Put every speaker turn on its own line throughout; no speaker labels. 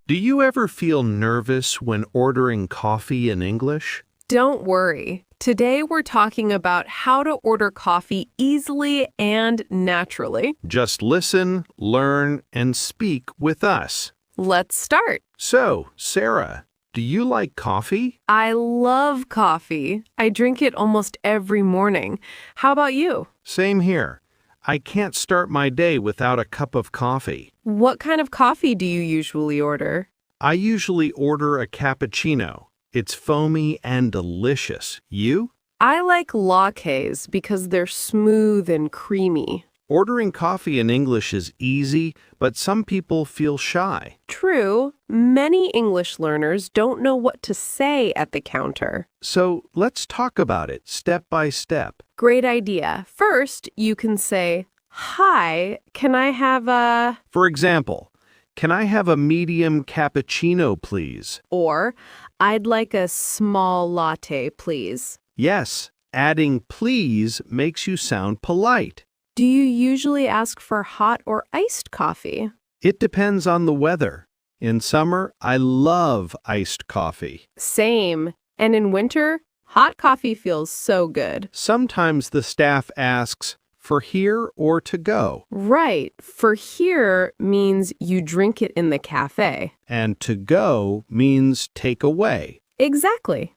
Do you ever feel nervous when ordering coffee in English?
Don't worry. Today we're talking about how to order coffee easily and naturally.
Just listen, learn, and speak with us.
Let's start.
So, Sarah, do you like coffee?
I love coffee. I drink it almost every morning. How about you?
Same here. I can't start my day without a cup of coffee.
What kind of coffee do you usually order?
I usually order a cappuccino. It's foamy and delicious. You?
I like lattes because they're smooth and creamy.
Ordering coffee in English is easy, but some people feel shy.
True, many English learners don't know what to say at the counter.
So let's talk about it step by step.
Great idea. First, you can say, "Hi, can I have a..."
For example, can I have a medium cappuccino, please?
Or, "I'd like a small latte, please."
Yes, adding please makes you sound polite.
Do you usually ask for hot or iced coffee?
It depends on the weather. In summer, I love iced coffee.
Same. And in winter, hot coffee feels so good.
Sometimes the staff asks, for here or to go?
Right. For here means you drink it in the cafe.
And to go means take away.
Exactly.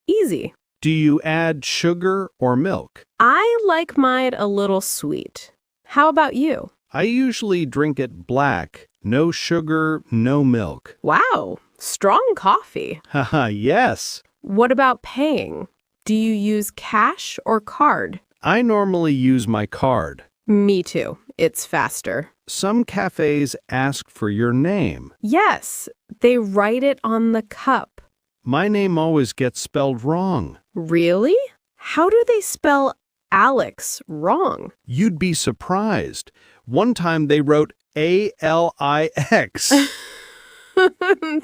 Easy.
Do you add sugar or milk?
I like mine a little sweet. How about you?
I usually drink it black. No sugar, no milk.
Wow, strong coffee.
Haha, yes.
What about paying? Do you use cash or card?
I normally use my card.
Me too. It's faster.
Some cafes ask for your name.
Yes, they write it on the cup.
My name always gets spelled wrong.
Really? How do they spell Alex wrong?
You'd be surprised. One time they wrote A-L-I-X.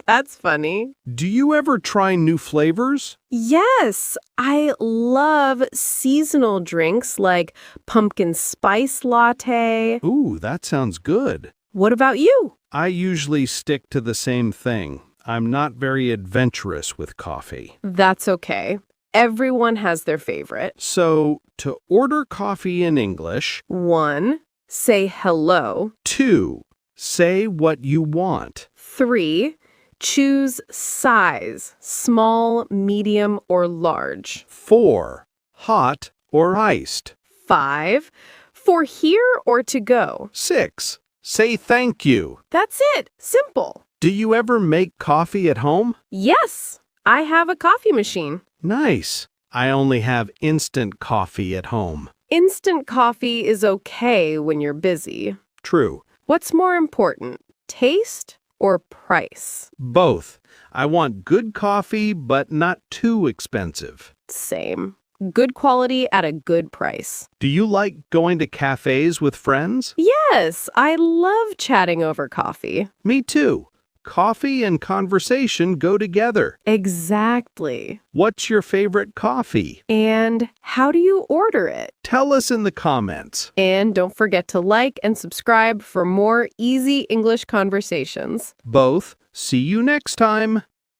That's funny.
Do you ever try new flavors?
Yes, I love seasonal drinks like pumpkin spice latte.
Ooh, that sounds good.
What about you?
I usually stick to the same thing. I'm not very adventurous with coffee.
That's okay. Everyone has their favorite.
So, to order coffee in English.
1, say hello.
2, say what you want.
3, choose size, small, medium, or large.
4, hot or iced.
5, for here or to go.
6, say thank you.
That's it. Simple.
Do you ever make coffee at home?
Yes, I have a coffee machine.
Nice. I only have instant coffee at home.
Instant coffee is okay when you're busy.
True.
What's more important, taste or price?
Both. I want good coffee, but not too expensive.
Same. Good quality at a good price.
Do you like going to cafes with friends?
Yes, I love chatting over coffee.
Me too. Coffee and conversation go together.
Exactly.
What's your favorite coffee?
And how do you order it?
Tell us in the comments.
And don't forget to like and subscribe for more easy English conversations.
Both. See you next time.